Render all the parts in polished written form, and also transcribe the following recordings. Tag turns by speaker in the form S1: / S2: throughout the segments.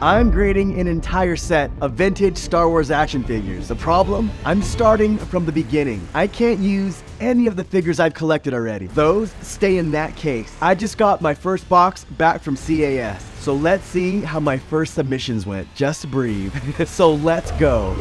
S1: I'm grading an entire set of vintage Star Wars action figures. The problem? I'm starting from the beginning. I can't use any of the figures I've collected already. Those stay in that case. I just got my first box back from CAS. So let's see how my first submissions went. Just breathe. So let's go.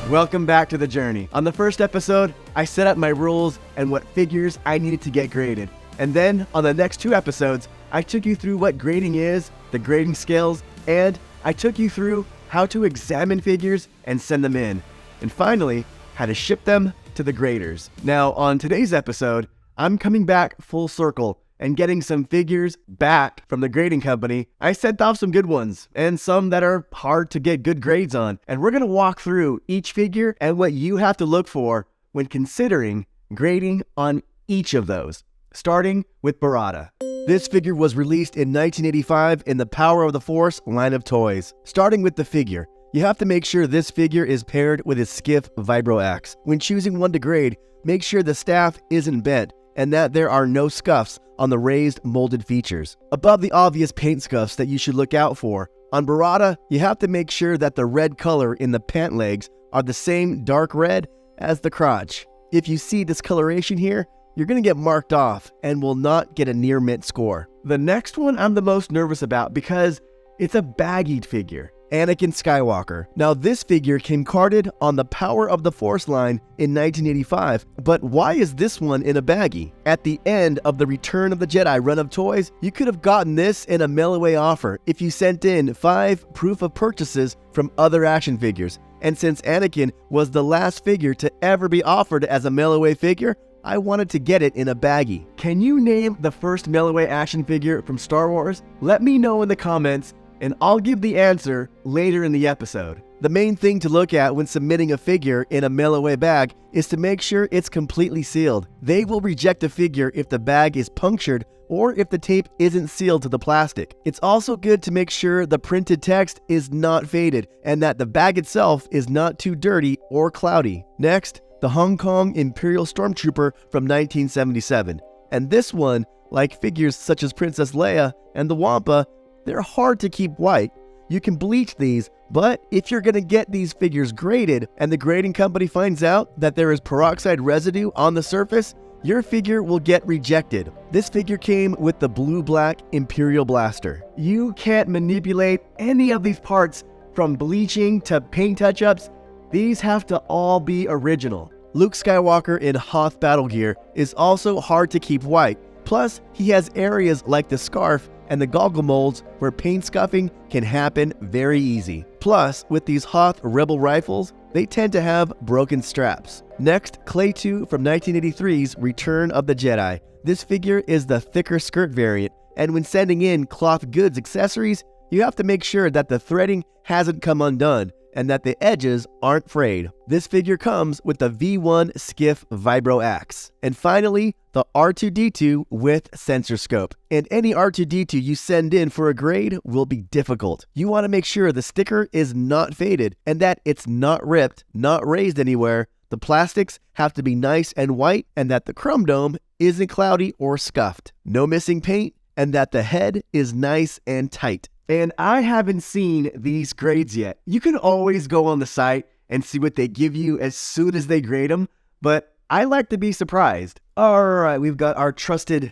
S1: Welcome back to the journey. On the first episode, I set up my rules and what figures I needed to get graded. And then on the next 2 episodes, I took you through what grading is, the grading scales, and I took you through how to examine figures and send them in. And finally, how to ship them to the graders. Now, on today's episode, I'm coming back full circle and getting some figures back from the grading company. I sent off some good ones and some that are hard to get good grades on. And we're gonna walk through each figure and what you have to look for when considering grading on each of those. Starting with Barada. This figure was released in 1985 in the Power of the Force line of toys. Starting with the figure, you have to make sure this figure is paired with his skiff vibro axe. When choosing one to grade, make sure the staff isn't bent and that there are no scuffs on the raised molded features. Above the obvious paint scuffs that you should look out for, on Barada, you have to make sure that the red color in the pant legs are the same dark red as the crotch. If you see discoloration here, you're going to get marked off and will not get a near mint score. The next one I'm the most nervous about because it's a baggied figure, Anakin Skywalker. Now this figure came carded on the Power of the Force line in 1985, but why is this one in a baggie? At the end of the Return of the Jedi run of toys, you could have gotten this in a mail-away offer if you sent in 5 proof of purchases from other action figures. And since Anakin was the last figure to ever be offered as a mail-away figure, I wanted to get it in a baggie. Can you name the first mail-away action figure from Star Wars? Let me know in the comments and I'll give the answer later in the episode. The main thing to look at when submitting a figure in a mail-away bag is to make sure it's completely sealed. They will reject a figure if the bag is punctured or if the tape isn't sealed to the plastic. It's also good to make sure the printed text is not faded and that the bag itself is not too dirty or cloudy. Next, the Hong Kong Imperial Stormtrooper from 1977. And this one, like figures such as Princess Leia and the Wampa, they're hard to keep white. You can bleach these, but if you're gonna get these figures graded and the grading company finds out that there is peroxide residue on the surface, your figure will get rejected. This figure came with the blue-black Imperial Blaster. You can't manipulate any of these parts from bleaching to paint touch-ups. These have to all be original. Luke Skywalker in Hoth battle gear is also hard to keep white. Plus, he has areas like the scarf and the goggle molds where paint scuffing can happen very easy. Plus, with these Hoth Rebel rifles, they tend to have broken straps. Next, Clay 2 from 1983's Return of the Jedi. This figure is the thicker skirt variant, and when sending in cloth goods accessories, you have to make sure that the threading hasn't come undone and that the edges aren't frayed. This figure comes with the V1 Skiff Vibro Axe. And finally, the R2-D2 with sensor scope. And any R2-D2 you send in for a grade will be difficult. You want to make sure the sticker is not faded and that it's not ripped, not raised anywhere. The plastics have to be nice and white and that the chrome dome isn't cloudy or scuffed. No missing paint and that the head is nice and tight. And I haven't seen these grades yet. You can always go on the site and see what they give you as soon as they grade them, but I like to be surprised. All right, we've got our trusted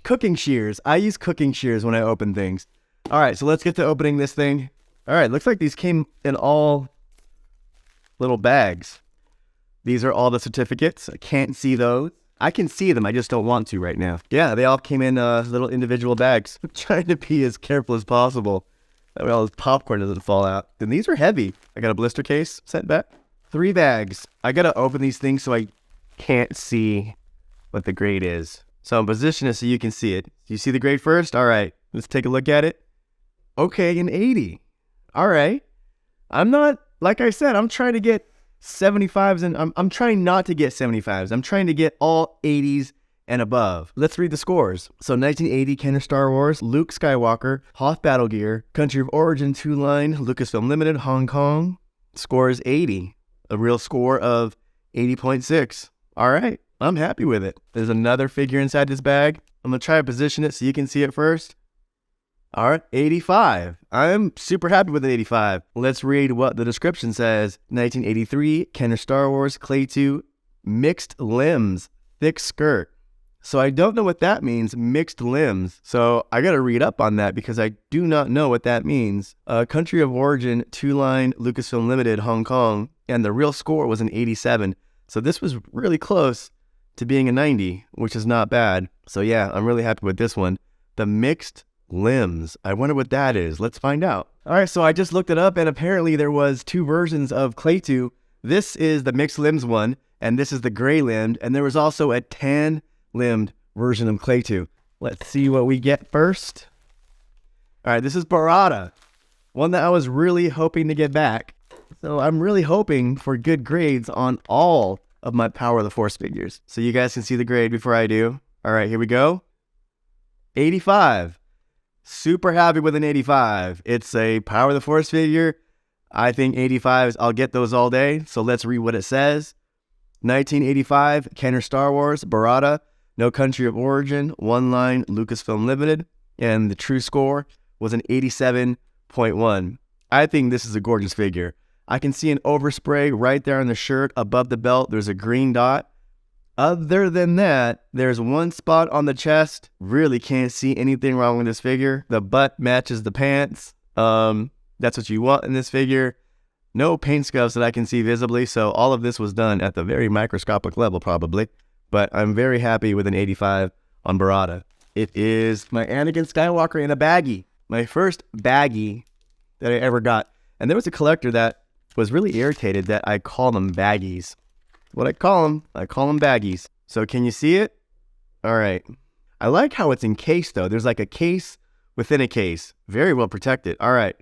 S1: cooking shears. I use cooking shears when I open things. All right, so let's get to opening this thing. All right, looks like these came in all little bags. These are all the certificates. I can't see those. I can see them, I just don't want to right now. Yeah, they all came in little individual bags. I'm trying to be as careful as possible. That way all this popcorn doesn't fall out. And these are heavy. I got a blister case sent back. 3 bags. I gotta open these things so I can't see what the grade is. So I'm positioning it so you can see it. Do you see the grade first? All right, let's take a look at it. Okay, an 80. All right. I'm not, like I said, I'm trying to get 75s and I'm trying not to get 75s. I'm trying to get all 80s and above. Let's read the scores. So 1980 Kenner Star Wars, Luke Skywalker, Hoth Battle Gear, Country of Origin 2-line, Lucasfilm Limited, Hong Kong. Score is 80. A real score of 80.6. All right, I'm happy with it. There's another figure inside this bag. I'm gonna try to position it so you can see it first. All right, 85. I'm super happy with an 85. Let's read what the description says. 1983, Kenner Star Wars, Clay 2, mixed limbs, thick skirt. So I don't know what that means, mixed limbs. So I got to read up on that because I do not know what that means. Country of origin, 2-line, Lucasfilm Limited, Hong Kong. And the real score was an 87. So this was really close to being a 90, which is not bad. So yeah, I'm really happy with this one. The mixed limbs. I wonder what that is. Let's find out. All right, so I just looked it up and apparently there was 2 versions of Clay 2. This is the mixed limbs one and this is the gray limbed, and there was also a tan limbed version of Clay 2. Let's see what we get first. All right, this is Barada, one that I was really hoping to get back. So I'm really hoping for good grades on all of my Power of the Force figures. So you guys can see the grade before I do. All right, here we go. 85. Super happy with an 85. It's a Power of the Force figure. I think 85s, I'll get those all day. So let's read what it says. 1985, Kenner Star Wars, Barada, no country of origin, 1-line, Lucasfilm Limited, and the true score was an 87.1. I think this is a gorgeous figure. I can see an overspray right there on the shirt. Above the belt, there's a green dot. Other than that, there's one spot on the chest. Really can't see anything wrong with this figure. The butt matches the pants. That's what you want in this figure. No paint scuffs that I can see visibly, so all of this was done at the very microscopic level probably. But I'm very happy with an 85 on Barada. It is my Anakin Skywalker in a baggie. My first baggie that I ever got. And there was a collector that was really irritated that I call them baggies. What I call them baggies. So can you see it? All right. I like how it's encased though. There's like a case within a case. Very well protected. All right,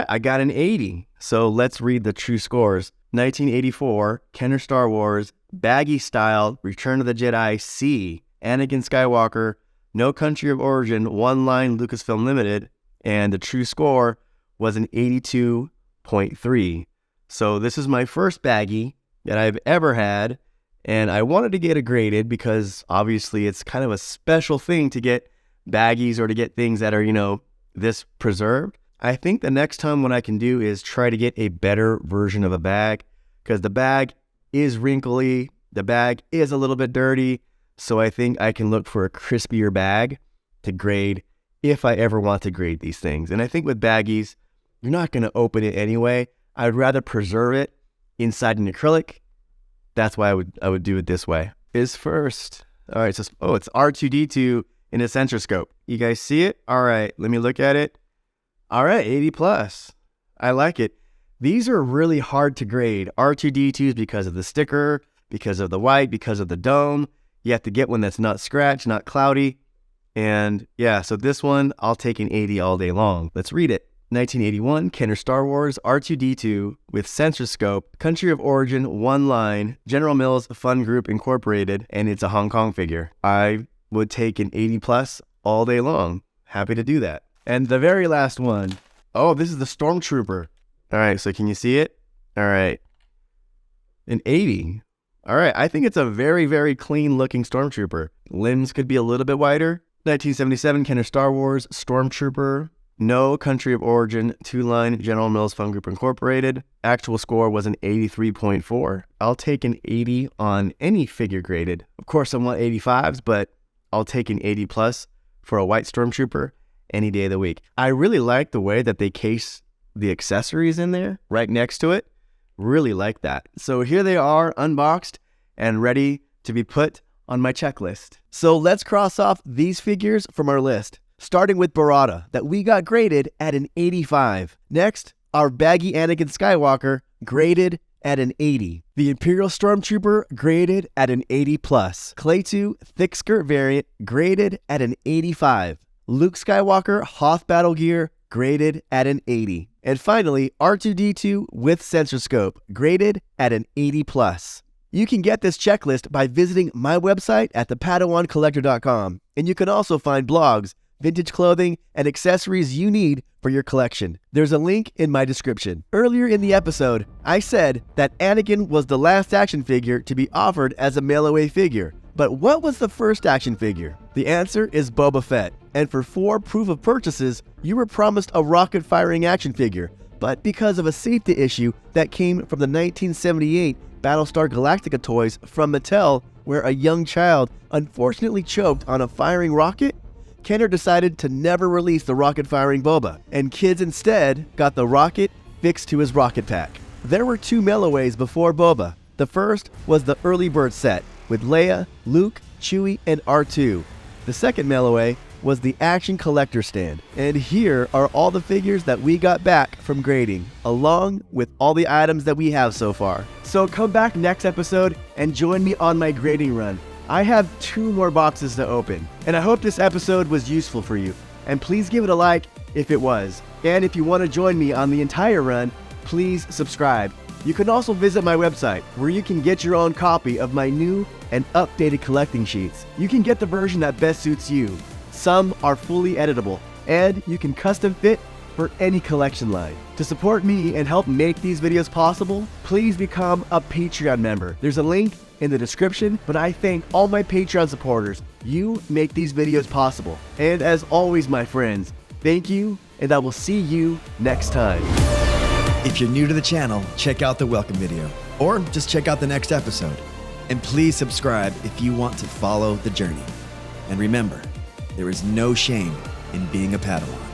S1: I got an 80. So let's read the true scores. 1984, Kenner Star Wars, baggy style, Return of the Jedi C, Anakin Skywalker, no country of origin, 1-line, Lucasfilm Limited, and the true score was an 82.3. So this is my first baggie that I've ever had, and I wanted to get it graded because obviously it's kind of a special thing to get baggies or to get things that are, this preserved. I think the next time what I can do is try to get a better version of a bag because the bag is wrinkly, the bag is a little bit dirty, so I think I can look for a crispier bag to grade if I ever want to grade these things. And I think with baggies, you're not going to open it anyway. I'd rather preserve it inside an acrylic. That's why I would do it this way. Is first. All right, so it's R2-D2 in a centroscope. You guys see it? All right, let me look at it. All right, 80 plus. I like it. These are really hard to grade. R2-D2s because of the sticker, because of the white, because of the dome. You have to get one that's not scratched, not cloudy. And yeah, so this one, I'll take an 80 all day long. Let's read it. 1981, Kenner Star Wars, R2-D2 with centroscope, country of origin, 1-line, General Mills Fun Group Incorporated, and it's a Hong Kong figure. I would take an 80 plus all day long. Happy to do that. And the very last one. Oh, this is the Stormtrooper. All right, so can you see it? All right. An 80. All right, I think it's a very, very clean looking Stormtrooper. Limbs could be a little bit wider. 1977, Kenner Star Wars, Stormtrooper. No country of origin, 2-line, General Mills Fun Group Incorporated. Actual score was an 83.4. I'll take an 80 on any figure graded. Of course, I want 85s, but I'll take an 80 plus for a white Stormtrooper any day of the week. I really like the way that they case the accessories in there right next to it. Really like that. So here they are, unboxed and ready to be put on my checklist. So let's cross off these figures from our list. Starting with Barada, that we got graded at an 85. Next, our baggy Anakin Skywalker, graded at an 80. The Imperial Stormtrooper, graded at an 80 plus. Clay 2 thick skirt variant, graded at an 85. Luke Skywalker Hoth Battle Gear, graded at an 80. And finally, R2-D2 with centroscope, graded at an 80 plus. You can get this checklist by visiting my website at thepadawancollector.com. And you can also find blogs, vintage clothing, and accessories you need for your collection. There's a link in my description. Earlier in the episode, I said that Anakin was the last action figure to be offered as a mail-away figure, But what was the first action figure? The answer is Boba Fett. And for 4 proof of purchases, you were promised a rocket-firing action figure. But because of a safety issue that came from the 1978 Battlestar Galactica toys from Mattel, where a young child unfortunately choked on a firing rocket, Kenner decided to never release the rocket-firing Boba, and kids instead got the rocket fixed to his rocket pack. There were 2 mail-aways before Boba. The first was the early bird set, with Leia, Luke, Chewie, and R2. The second mail-away was the Action Collector stand. And here are all the figures that we got back from grading, along with all the items that we have so far. So come back next episode and join me on my grading run. I have 2 more boxes to open, and I hope this episode was useful for you. And please give it a like if it was. And if you want to join me on the entire run, please subscribe. You can also visit my website, where you can get your own copy of my new and updated collecting sheets. You can get the version that best suits you. Some are fully editable, and you can custom fit for any collection line. To support me and help make these videos possible, please become a Patreon member. There's a link in the description, but I thank all my Patreon supporters. You make these videos possible. And as always, my friends, thank you, and I will see you next time.
S2: If you're new to the channel, check out the welcome video, or just check out the next episode. And please subscribe if you want to follow the journey. And remember, there is no shame in being a Padawan.